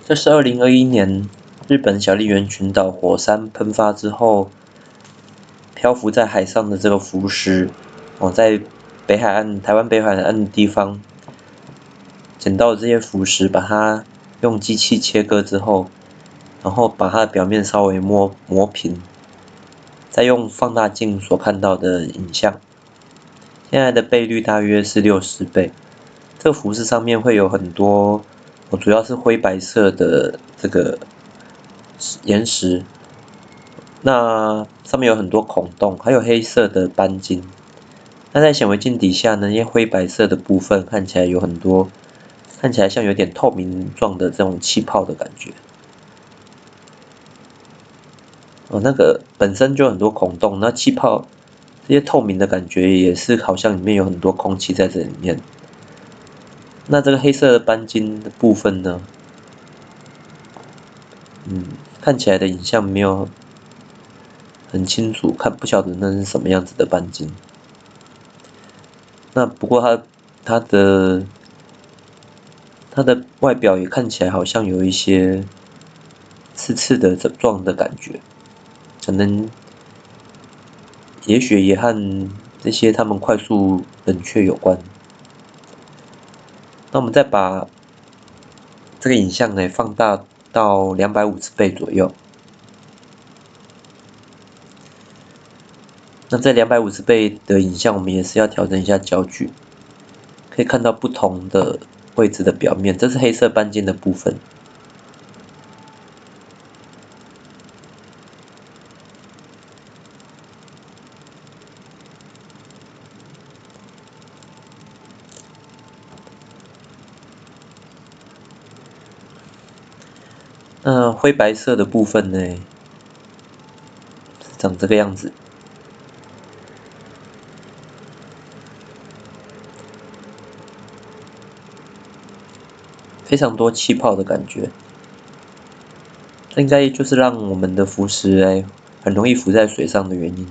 这是2021年日本小笠原群岛火山喷发之后漂浮在海上的这个浮石，在北海岸、台湾北海岸的地方捡到这些浮石，把它用机器切割之后，然后把它的表面稍微磨平，再用放大镜所看到的影像，现在的倍率大约是60倍。这个浮石上面会有很多，主要是灰白色的这个岩石，那上面有很多孔洞，还有黑色的斑晶。那在显微镜底下呢，因为灰白色的部分看起来有很多，看起来像有点透明状的这种气泡的感觉。那个本身就很多孔洞，那气泡这些透明的感觉也是好像里面有很多空气在这里面。那这个黑色的斑晶的部分呢，看起来的影像没有很清楚，不晓得那是什么样子的斑晶。那不过它的外表也看起来好像有一些刺刺的状的感觉，可能也许也和这些它们快速冷却有关。那我们再把这个影像呢放大到250倍左右。那这250倍的影像，我们也是要调整一下焦距，可以看到不同的位置的表面，这是黑色斑晶的部分。那灰白色的部分呢，是长这个样子，非常多气泡的感觉。这应该就是让我们的浮石很容易浮在水上的原因。